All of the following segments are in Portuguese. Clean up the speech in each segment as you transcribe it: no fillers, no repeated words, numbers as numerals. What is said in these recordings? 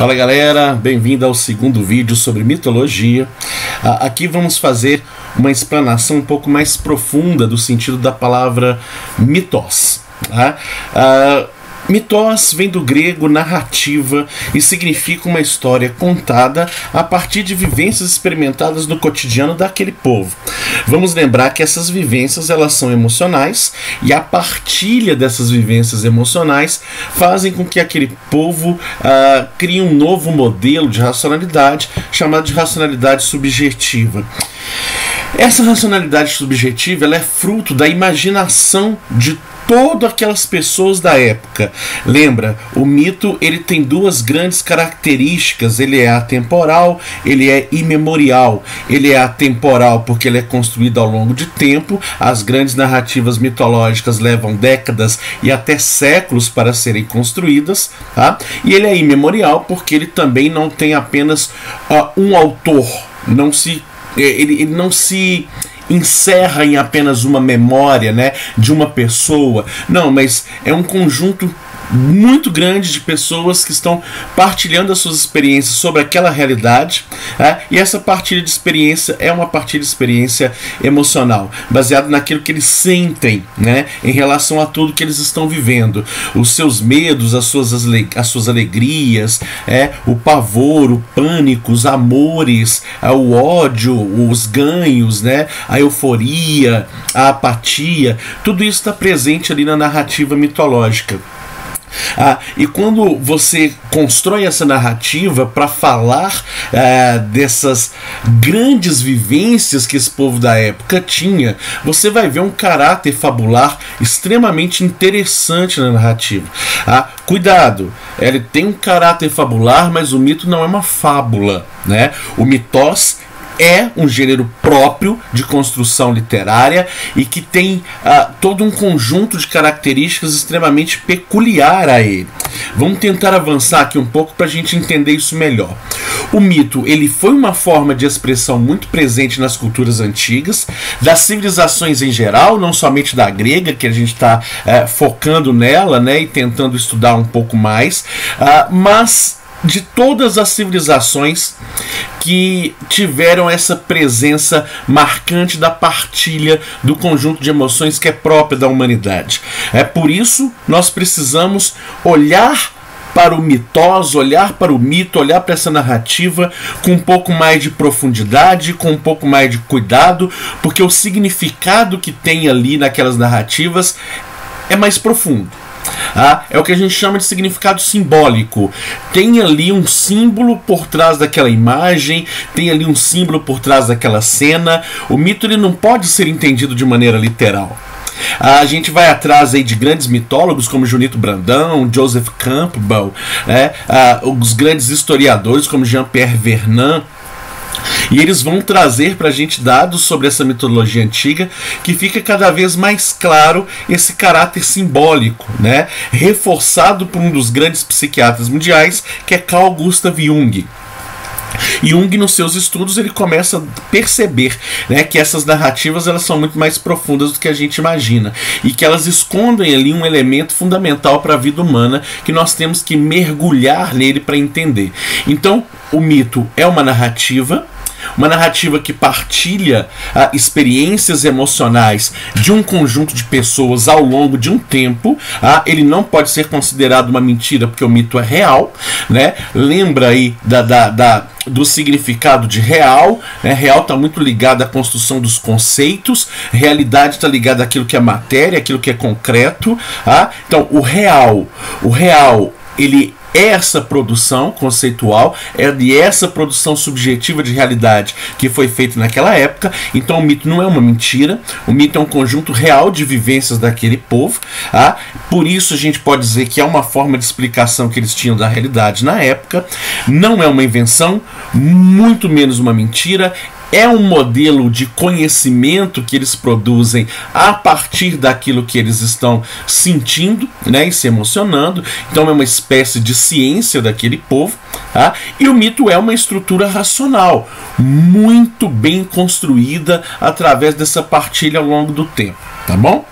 Fala galera, bem-vindo ao segundo vídeo sobre mitologia. Aqui vamos fazer uma explanação um pouco mais profunda do sentido da palavra mitos. Mitos vem do grego narrativa e significa uma história contada a partir de vivências experimentadas no cotidiano daquele povo. Vamos lembrar que essas vivências elas são emocionais e a partilha dessas vivências emocionais fazem com que aquele povo crie um novo modelo de racionalidade chamado de racionalidade subjetiva. Essa racionalidade subjetiva ela é fruto da imaginação de todas aquelas pessoas da época. Lembra, o mito ele tem duas grandes características. Ele é atemporal, ele é imemorial. Ele é atemporal porque ele é construído ao longo de tempo. As grandes narrativas mitológicas levam décadas e até séculos para serem construídas, tá? E ele é imemorial porque ele também não tem apenas um autor. Ele não se encerra em apenas uma memória, né, de uma pessoa. Não, mas é um conjunto muito grande de pessoas que estão partilhando as suas experiências sobre aquela realidade, e essa partilha de experiência é uma partilha de experiência emocional, baseada naquilo que eles sentem, né, em relação a tudo que eles estão vivendo, os seus medos, as suas alegrias, o pavor, o pânico, os amores, o ódio, os ganhos, né, a euforia, a apatia, tudo isso está presente ali na narrativa mitológica. E quando você constrói essa narrativa para falar dessas grandes vivências que esse povo da época tinha, você vai ver um caráter fabular extremamente interessante na narrativa. Cuidado, ele tem um caráter fabular, mas o mito não é uma fábula, né? O mitos é um gênero próprio de construção literária e que tem todo um conjunto de características extremamente peculiar a ele. Vamos tentar avançar aqui um pouco para a gente entender isso melhor. O mito ele foi uma forma de expressão muito presente nas culturas antigas, das civilizações em geral, não somente da grega, que a gente está focando nela, né, e tentando estudar um pouco mais, mas de todas as civilizações que tiveram essa presença marcante da partilha do conjunto de emoções que é própria da humanidade. Por isso nós precisamos olhar para o mitos, olhar para o mito, olhar para essa narrativa com um pouco mais de profundidade, com um pouco mais de cuidado, porque o significado que tem ali naquelas narrativas é mais profundo. É o que a gente chama de significado simbólico. Tem ali um símbolo por trás daquela imagem, tem ali um símbolo por trás daquela cena. O mito ele não pode ser entendido de maneira literal. A gente vai atrás aí de grandes mitólogos como Junito Brandão, Joseph Campbell, os grandes historiadores como Jean-Pierre Vernant. E eles vão trazer para a gente dados sobre essa mitologia antiga que fica cada vez mais claro esse caráter simbólico, né? Reforçado por um dos grandes psiquiatras mundiais, que é Carl Gustav Jung. Jung, nos seus estudos, ele começa a perceber, né, que essas narrativas elas são muito mais profundas do que a gente imagina e que elas escondem ali um elemento fundamental para a vida humana que nós temos que mergulhar nele para entender. Então, o mito é uma narrativa que partilha experiências emocionais de um conjunto de pessoas ao longo de um tempo. Ele não pode ser considerado uma mentira porque o mito é real, né? Lembra aí do significado de real, né? Real está muito ligado à construção dos conceitos, realidade está ligada àquilo que é matéria, àquilo que é concreto. Então o real ele é essa produção conceitual, é essa produção subjetiva de realidade que foi feita naquela época. Então o mito não é uma mentira, o mito é um conjunto real de vivências daquele povo. Por isso a gente pode dizer que é uma forma de explicação que eles tinham da realidade na época. Não é uma invenção, muito menos uma mentira. É um modelo de conhecimento que eles produzem a partir daquilo que eles estão sentindo, né, e se emocionando. Então é uma espécie de ciência daquele povo. E o mito é uma estrutura racional, muito bem construída através dessa partilha ao longo do tempo. Tá bom?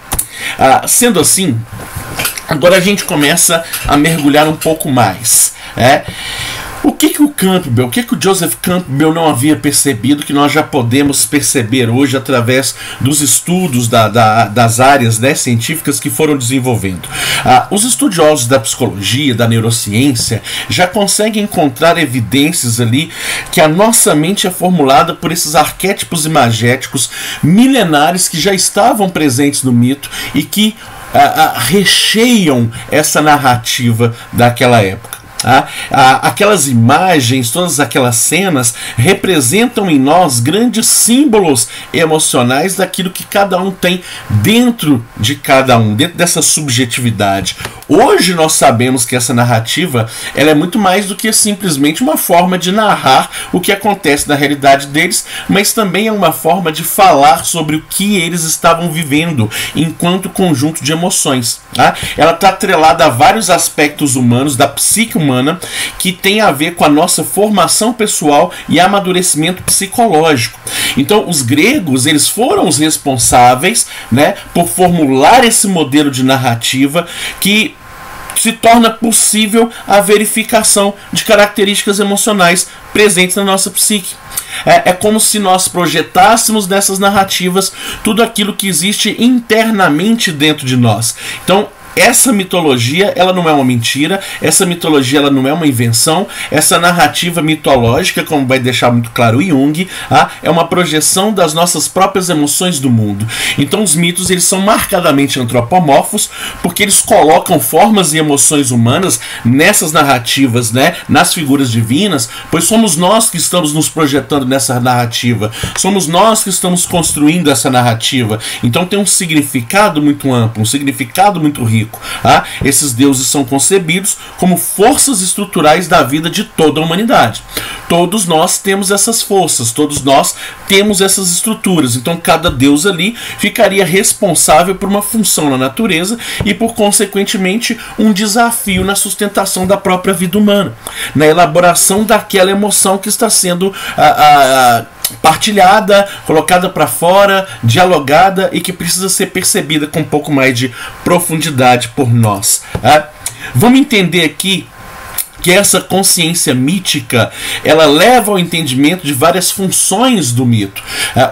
Sendo assim, agora a gente começa a mergulhar um pouco mais. O que o Campbell, o que o Joseph Campbell não havia percebido, que nós já podemos perceber hoje através dos estudos das áreas, né, científicas que foram desenvolvendo? Os estudiosos da psicologia, da neurociência, já conseguem encontrar evidências ali que a nossa mente é formulada por esses arquétipos imagéticos milenares que já estavam presentes no mito e que recheiam essa narrativa daquela época. Aquelas imagens, todas aquelas cenas representam em nós grandes símbolos emocionais daquilo que cada um tem dentro de cada um, dentro dessa subjetividade. Hoje nós sabemos que essa narrativa ela é muito mais do que simplesmente uma forma de narrar o que acontece na realidade deles, mas também é uma forma de falar sobre o que eles estavam vivendo enquanto conjunto de emoções. Ela está atrelada a vários aspectos humanos, da psique humana, que tem a ver com a nossa formação pessoal e amadurecimento psicológico. Então os gregos, eles foram os responsáveis, né, por formular esse modelo de narrativa que se torna possível a verificação de características emocionais presentes na nossa psique. É como se nós projetássemos nessas narrativas tudo aquilo que existe internamente dentro de nós. Então, essa mitologia, ela não é uma mentira, essa mitologia, ela não é uma invenção, essa narrativa mitológica, como vai deixar muito claro o Jung, é uma projeção das nossas próprias emoções do mundo. Então os mitos, eles são marcadamente antropomórficos, porque eles colocam formas e emoções humanas nessas narrativas, né, nas figuras divinas, pois somos nós que estamos nos projetando nessa narrativa, somos nós que estamos construindo essa narrativa. Então tem um significado muito amplo, um significado muito rico. Esses deuses são concebidos como forças estruturais da vida de toda a humanidade. Todos nós temos essas forças, todos nós temos essas estruturas. Então cada deus ali ficaria responsável por uma função na natureza e por consequentemente um desafio na sustentação da própria vida humana, na elaboração daquela emoção que está sendo partilhada, colocada para fora, dialogada e que precisa ser percebida com um pouco mais de profundidade por nós. Vamos entender aqui que essa consciência mítica, ela leva ao entendimento de várias funções do mito.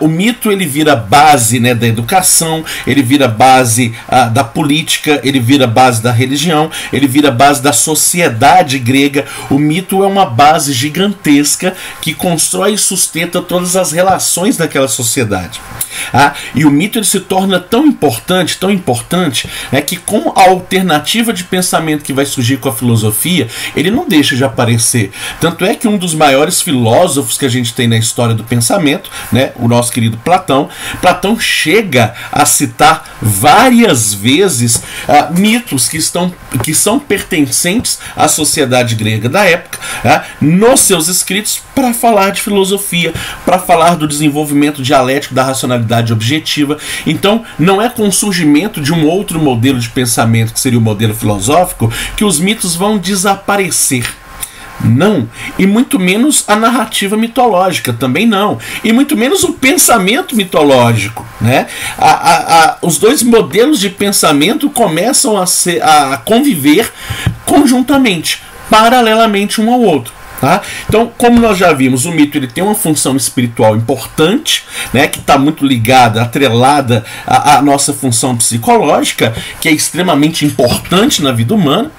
O mito, ele vira base, né, da educação, ele vira base da política, ele vira base da religião, ele vira base da sociedade grega. O mito é uma base gigantesca que constrói e sustenta todas as relações daquela sociedade. E o mito, ele se torna tão importante, que com a alternativa de pensamento que vai surgir com a filosofia, ele não deixa de aparecer. Tanto é que um dos maiores filósofos que a gente tem na história do pensamento, né, o nosso querido Platão chega a citar várias vezes mitos que são pertencentes à sociedade grega da época, nos seus escritos, para falar de filosofia, para falar do desenvolvimento dialético da racionalidade objetiva. Então não é com o surgimento de um outro modelo de pensamento, que seria o modelo filosófico, que os mitos vão desaparecer. Não, e muito menos a narrativa mitológica, também não, e muito menos o pensamento mitológico, né? Os dois modelos de pensamento começam a conviver conjuntamente, paralelamente um ao outro. Então, como nós já vimos, o mito, ele tem uma função espiritual importante, né, que está muito ligada, atrelada à nossa função psicológica, que é extremamente importante na vida humana.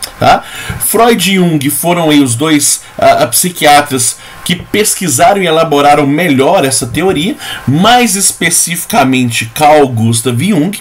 Freud e Jung foram aí os dois psiquiatras que pesquisaram e elaboraram melhor essa teoria, mais especificamente Carl Gustav Jung,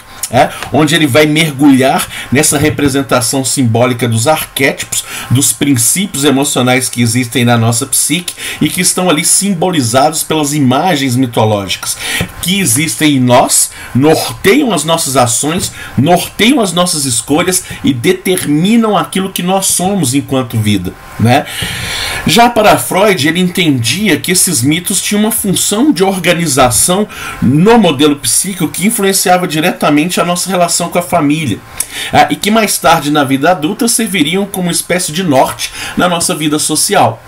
onde ele vai mergulhar nessa representação simbólica dos arquétipos, dos princípios emocionais que existem na nossa psique e que estão ali simbolizados pelas imagens mitológicas que existem em nós, norteiam as nossas ações, norteiam as nossas escolhas e determinam aquilo que nós somos enquanto vida, né? Já para Freud, ele entendia que esses mitos tinham uma função de organização no modelo psíquico que influenciava diretamente a nossa relação com a família, e que mais tarde na vida adulta serviriam como uma espécie de norte na nossa vida social.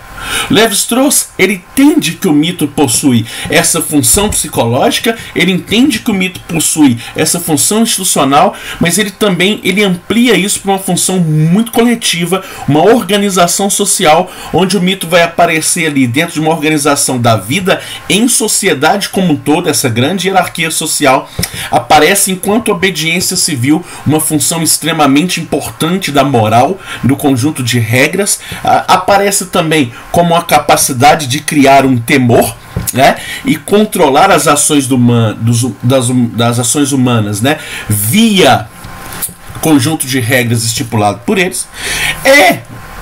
Lévi-Strauss, ele entende que o mito possui essa função psicológica, ele entende que o mito possui essa função institucional, mas ele também amplia isso para uma função muito coletiva, uma organização social, onde o mito vai aparecer ali dentro de uma organização da vida em sociedade como um todo. Essa grande hierarquia social aparece enquanto obediência civil, uma função extremamente importante da moral, do conjunto de regras. Aparece também como a capacidade de criar um temor, né, e controlar as ações das ações humanas, né, via conjunto de regras estipulado por eles.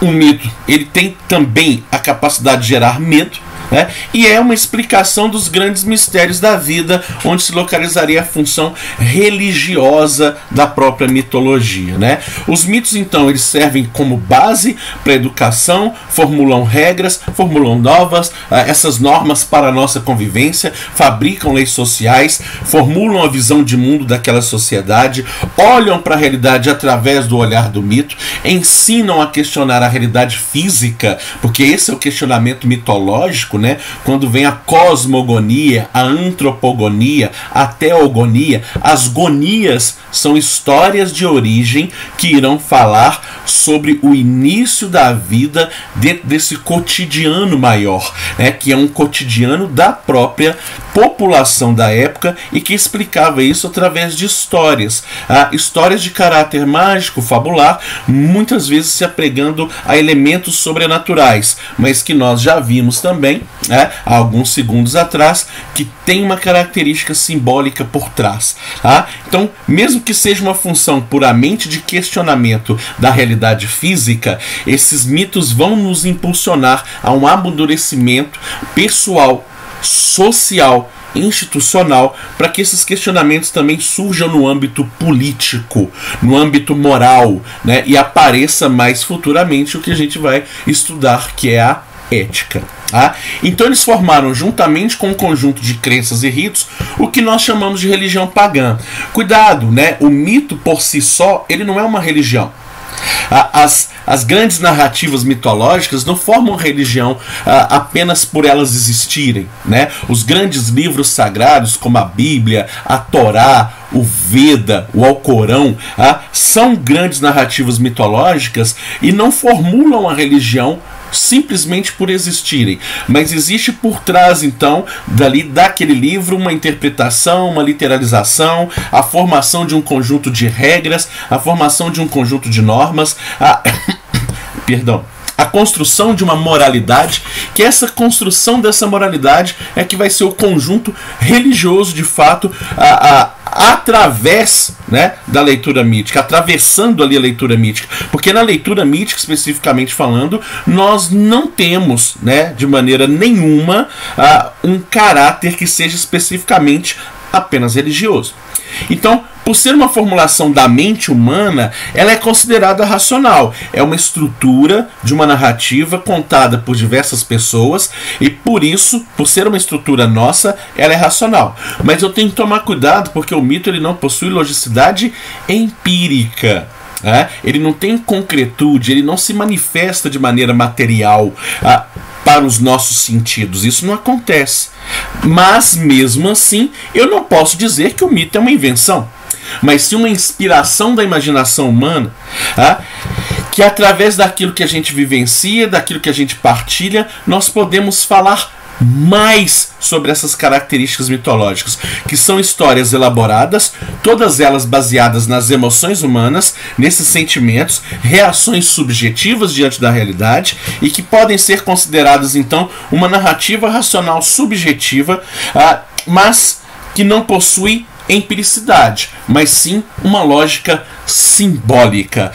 Um mito, ele tem também a capacidade de gerar medo, né? E é uma explicação dos grandes mistérios da vida, onde se localizaria a função religiosa da própria mitologia, né? Os mitos, então, eles servem como base para a educação, formulam regras, formulam essas normas para a nossa convivência, fabricam leis sociais, formulam a visão de mundo daquela sociedade, olham para a realidade através do olhar do mito, ensinam a questionar a realidade física, porque esse é o questionamento mitológico, né? Quando vem a cosmogonia, a antropogonia, a teogonia. As gonias são histórias de origem que irão falar sobre o início da vida dentro desse cotidiano maior, né? Que é um cotidiano da própria população da época e que explicava isso através de histórias. Histórias de caráter mágico, fabular, muitas vezes se apegando a elementos sobrenaturais, mas que nós já vimos também, há alguns segundos atrás, que tem uma característica simbólica por trás. Então, mesmo que seja uma função puramente de questionamento da realidade física, esses mitos vão nos impulsionar a um amadurecimento pessoal, social, institucional, para que esses questionamentos também surjam no âmbito político, no âmbito moral, né? E apareça mais futuramente o que a gente vai estudar, que é a ética. Então eles formaram, juntamente com um conjunto de crenças e ritos, o que nós chamamos de religião pagã. Cuidado, né? O mito por si só, ele não é uma religião. As grandes narrativas mitológicas não formam religião apenas por elas existirem, né? Os grandes livros sagrados, como a Bíblia, a Torá, o Veda, o Alcorão, são grandes narrativas mitológicas e não formulam a religião simplesmente por existirem, mas existe por trás, então, daquele livro, uma interpretação, uma literalização, a formação de um conjunto de regras, a formação de um conjunto de normas, a construção de uma moralidade, que essa construção dessa moralidade é que vai ser o conjunto religioso, de fato, através, né, da leitura mítica, atravessando ali a leitura mítica, porque na leitura mítica, especificamente falando, nós não temos, né, de maneira nenhuma, um caráter que seja especificamente apenas religioso. Então, por ser uma formulação da mente humana, ela é considerada racional. É uma estrutura de uma narrativa contada por diversas pessoas e, por isso, por ser uma estrutura nossa, ela é racional. Mas eu tenho que tomar cuidado, porque o mito ele não possui logicidade empírica. Ele não tem concretude, ele não se manifesta de maneira material para os nossos sentidos. Isso não acontece. Mas, mesmo assim, eu não posso dizer que o mito é uma invenção, mas sim uma inspiração da imaginação humana, que através daquilo que a gente vivencia, daquilo que a gente partilha, nós podemos falar mais sobre essas características mitológicas, que são histórias elaboradas, todas elas baseadas nas emoções humanas, nesses sentimentos, reações subjetivas diante da realidade, e que podem ser consideradas, então, uma narrativa racional subjetiva, mas que não possui empiricidade, mas sim uma lógica simbólica.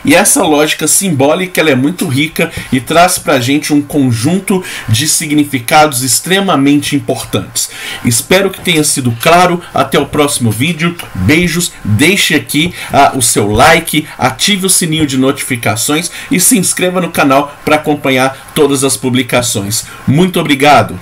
E essa lógica simbólica ela é muito rica e traz pra gente um conjunto de significados extremamente importantes. Espero que tenha sido claro. Até o próximo vídeo. Beijos. Deixe aqui o seu like, ative o sininho de notificações e se inscreva no canal para acompanhar todas as publicações. Muito obrigado.